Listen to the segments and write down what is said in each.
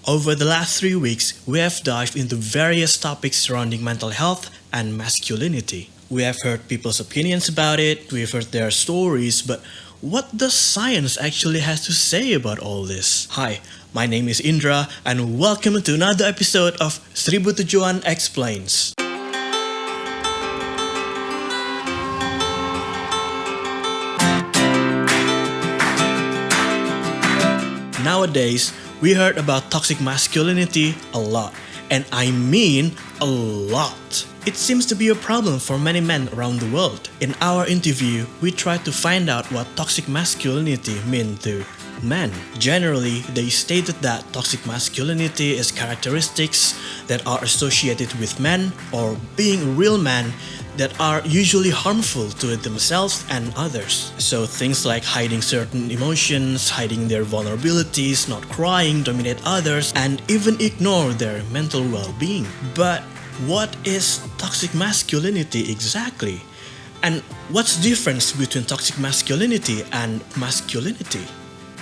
Over the last 3 weeks, we have dived into various topics surrounding mental health and masculinity. We have heard people's opinions about it, we've heard their stories, but what does science actually has to say about all this? Hi, my name is Indra, and welcome to another episode of Seribu Tujuan Explains. Nowadays, we heard about toxic masculinity a lot, and I mean a lot. It seems to be a problem for many men around the world. In our interview, we tried to find out what toxic masculinity meant to men. Generally, they stated that toxic masculinity is characteristics that are associated with men or being real men that are usually harmful to themselves and others. So things like hiding certain emotions, hiding their vulnerabilities, not crying, dominate others, and even ignore their mental well-being. But what is toxic masculinity exactly? And what's the difference between toxic masculinity and masculinity?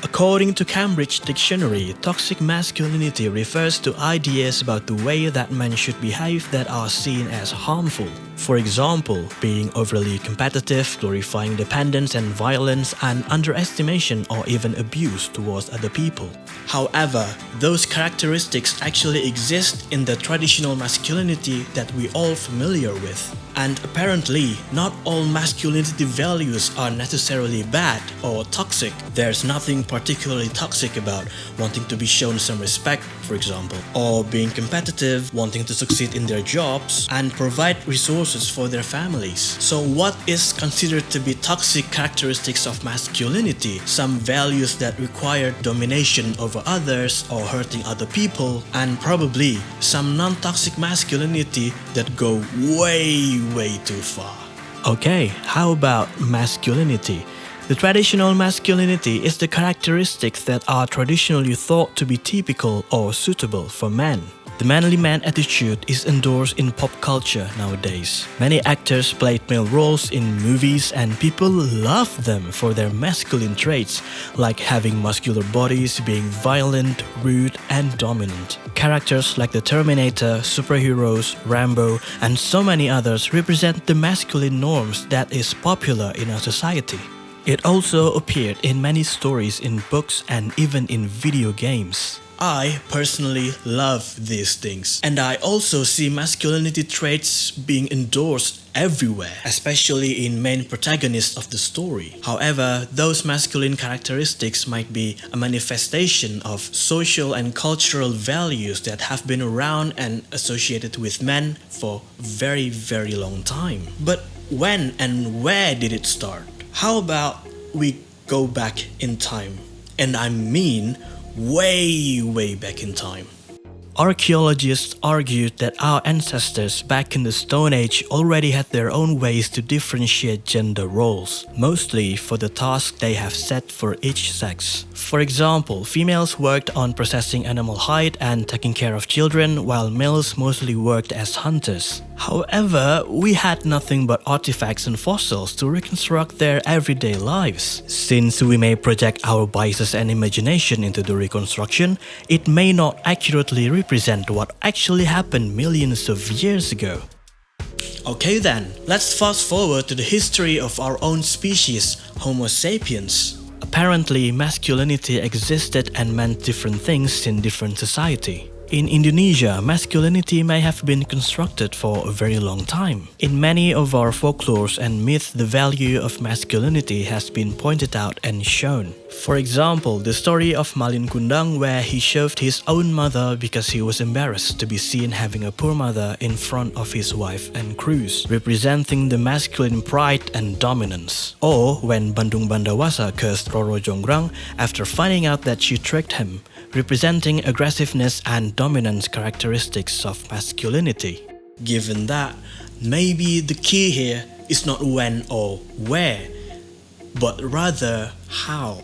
According to Cambridge Dictionary, toxic masculinity refers to ideas about the way that men should behave that are seen as harmful. For example, being overly competitive, glorifying dependence and violence, and underestimation or even abuse towards other people. However, those characteristics actually exist in the traditional masculinity that we all familiar with. And apparently, not all masculinity values are necessarily bad or toxic. There's nothing particularly toxic about wanting to be shown some respect, for example, or being competitive, wanting to succeed in their jobs, and provide resources for their families. So what is considered to be toxic characteristics of masculinity? Some values that require domination over others or hurting other people, and probably some non-toxic masculinity that go way too far. Okay, how about masculinity? The traditional masculinity is the characteristics that are traditionally thought to be typical or suitable for men. The manly man attitude is endorsed in pop culture nowadays. Many actors played male roles in movies and people love them for their masculine traits, like having muscular bodies, being violent, rude, and dominant. Characters like the Terminator, superheroes, Rambo, and so many others represent the masculine norms that is popular in our society. It also appeared in many stories in books and even in video games. I personally love these things, and I also see masculinity traits being endorsed everywhere, especially in main protagonists of the story. However, those masculine characteristics might be a manifestation of social and cultural values that have been around and associated with men for very long time. But when and where did it start? How about we go back in time? And I mean way back in time. Archaeologists argued that our ancestors back in the Stone Age already had their own ways to differentiate gender roles, mostly for the task they have set for each sex. For example, females worked on processing animal hide and taking care of children, while males mostly worked as hunters. However, we had nothing but artifacts and fossils to reconstruct their everyday lives. Since we may project our biases and imagination into the reconstruction, it may not accurately represent what actually happened millions of years ago. Okay then, let's fast forward to the history of our own species, Homo sapiens. Apparently, masculinity existed and meant different things in different society. In Indonesia, masculinity may have been constructed for a very long time. In many of our folklores and myths, the value of masculinity has been pointed out and shown. For example, the story of Malin Kundang, where he shoved his own mother because he was embarrassed to be seen having a poor mother in front of his wife and crews, representing the masculine pride and dominance. Or when Bandung Bandawasa cursed Roro Jonggrang after finding out that she tricked him, representing aggressiveness and dominance characteristics of masculinity. Given that, maybe the key here is not when or where, but rather how.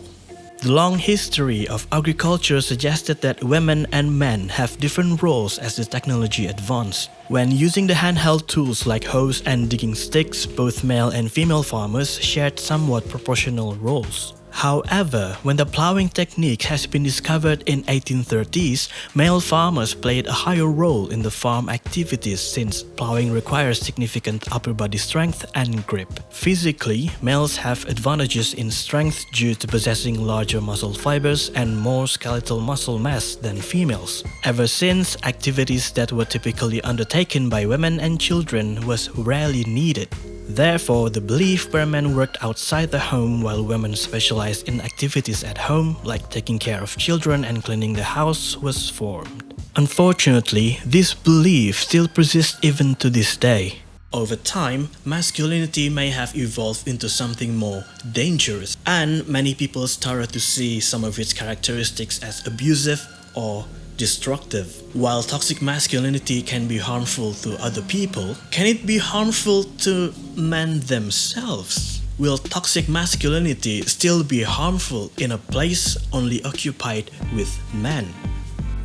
The long history of agriculture suggested that women and men have different roles as the technology advanced. When using the handheld tools like hoes and digging sticks, both male and female farmers shared somewhat proportional roles. However, when the plowing technique has been discovered in 1830s, male farmers played a higher role in the farm activities since plowing requires significant upper body strength and grip. Physically, males have advantages in strength due to possessing larger muscle fibers and more skeletal muscle mass than females. Ever since, activities that were typically undertaken by women and children was rarely needed. Therefore, the belief where men worked outside the home while women specialized in activities at home, like taking care of children and cleaning the house, was formed. Unfortunately, this belief still persists even to this day. Over time, masculinity may have evolved into something more dangerous, and many people started to see some of its characteristics as abusive or destructive. While toxic masculinity can be harmful to other people, can it be harmful to men themselves? Will toxic masculinity still be harmful in a place only occupied with men?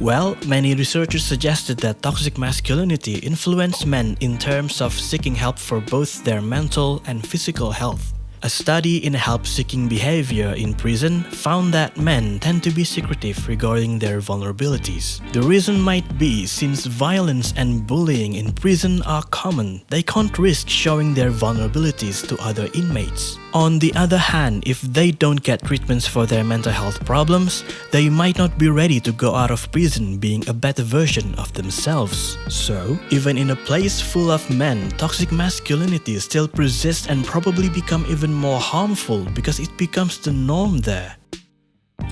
Well, many researchers suggested that toxic masculinity influenced men in terms of seeking help for both their mental and physical health. A study in help-seeking behavior in prison found that men tend to be secretive regarding their vulnerabilities. The reason might be since violence and bullying in prison are common, they can't risk showing their vulnerabilities to other inmates. On the other hand, if they don't get treatments for their mental health problems, they might not be ready to go out of prison being a better version of themselves. So, even in a place full of men, toxic masculinity still persists and probably become even more harmful because it becomes the norm there.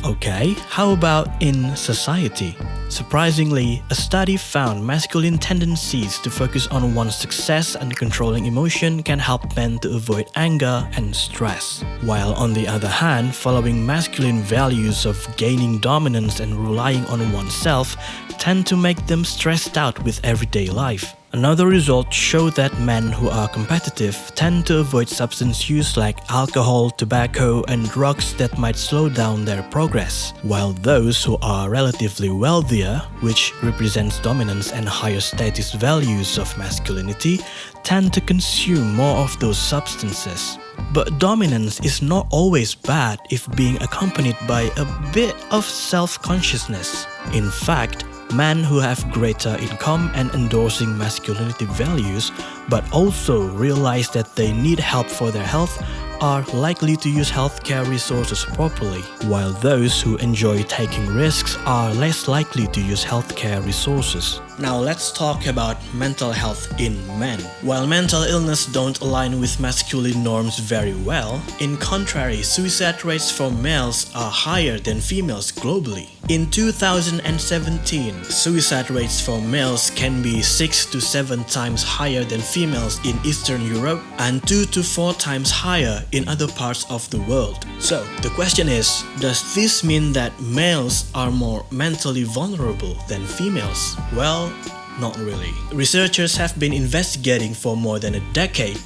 Okay, how about in society? Surprisingly, a study found masculine tendencies to focus on one's success and controlling emotion can help men to avoid anger and stress. While on the other hand, following masculine values of gaining dominance and relying on oneself tend to make them stressed out with everyday life. Another result showed that men who are competitive tend to avoid substance use like alcohol, tobacco, and drugs that might slow down their progress, while those who are relatively wealthier, which represents dominance and higher status values of masculinity, tend to consume more of those substances. But dominance is not always bad if being accompanied by a bit of self-consciousness. In fact, men who have greater income and endorsing masculinity values, but also realize that they need help for their health, are likely to use healthcare resources properly, while those who enjoy taking risks are less likely to use healthcare resources. Now let's talk about mental health in men. While mental illness don't align with masculine norms very well, in contrary, suicide rates for males are higher than females globally. In 2017, suicide rates for males can be 6 to 7 times higher than females in Eastern Europe and 2 to 4 times higher in other parts of the world. So, the question is, does this mean that males are more mentally vulnerable than females? Well, not really. Researchers have been investigating for more than a decade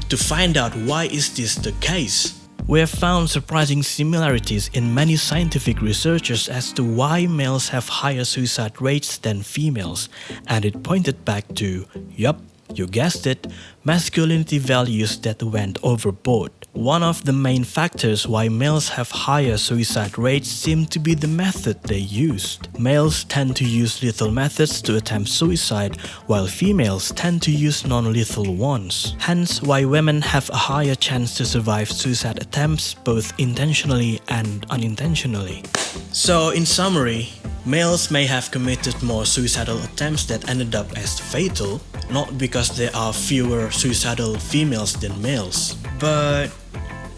to find out why is this the case. We have found surprising similarities in many scientific researchers as to why males have higher suicide rates than females, and it pointed back to, yup, you guessed it, masculinity values that went overboard. One of the main factors why males have higher suicide rates seemed to be the method they used. Males tend to use lethal methods to attempt suicide, while females tend to use non-lethal ones. Hence why women have a higher chance to survive suicide attempts both intentionally and unintentionally. So in summary, males may have committed more suicidal attempts that ended up as fatal, not because there are fewer suicidal females than males. But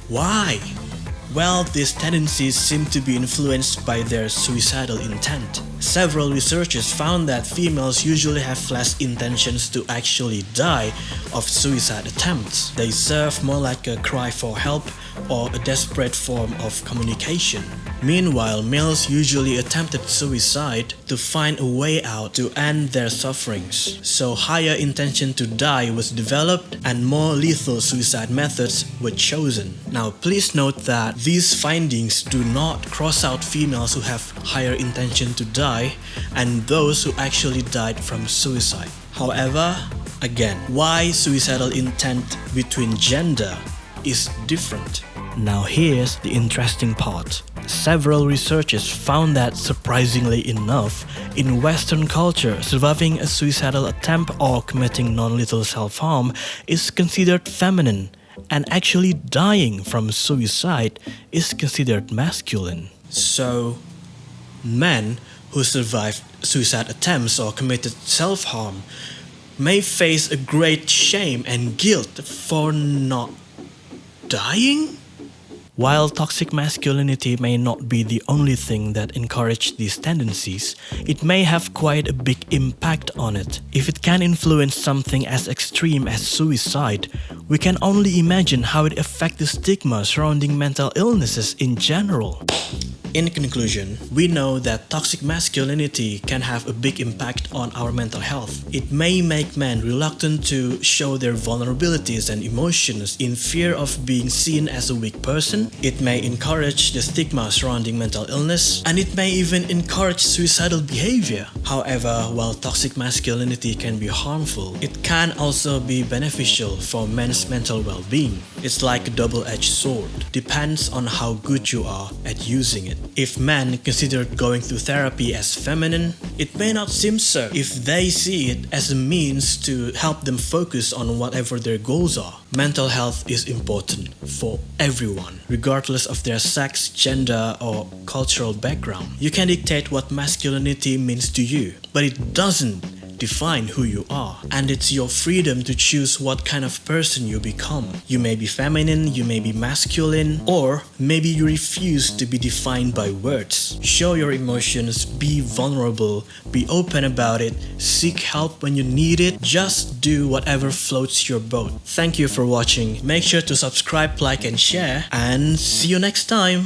why? Well, these tendencies seem to be influenced by their suicidal intent. Several researchers found that females usually have less intentions to actually die of suicide attempts. They serve more like a cry for help or a desperate form of communication. Meanwhile, males usually attempted suicide to find a way out to end their sufferings. So higher intention to die was developed and more lethal suicide methods were chosen. Now please note that these findings do not cross out females who have higher intention to die and those who actually died from suicide. However, again, why suicidal intent between gender is different. Now here's the interesting part. Several researchers found that, surprisingly enough, in Western culture, surviving a suicidal attempt or committing non-lethal self-harm is considered feminine, and actually dying from suicide is considered masculine. So, men who survived suicide attempts or committed self-harm may face a great shame and guilt for not dying? While toxic masculinity may not be the only thing that encourages these tendencies, it may have quite a big impact on it. If it can influence something as extreme as suicide, we can only imagine how it affects the stigma surrounding mental illnesses in general. In conclusion, we know that toxic masculinity can have a big impact on our mental health. It may make men reluctant to show their vulnerabilities and emotions in fear of being seen as a weak person. It may encourage the stigma surrounding mental illness, and it may even encourage suicidal behavior. However, while toxic masculinity can be harmful, it can also be beneficial for men's mental well-being. It's like a double-edged sword. Depends on how good you are at using it. If men consider going through therapy as feminine, it may not seem so if they see it as a means to help them focus on whatever their goals are. Mental health is important for everyone, regardless of their sex, gender, or cultural background. You can dictate what masculinity means to you, but it doesn't define who you are, and it's your freedom to choose what kind of person you become. You may be feminine, you may be masculine, or maybe you refuse to be defined by words. Show your emotions, be vulnerable, be open about it, seek help when you need it, just do whatever floats your boat. Thank you for watching. Make sure to subscribe, like, and share, and see you next time.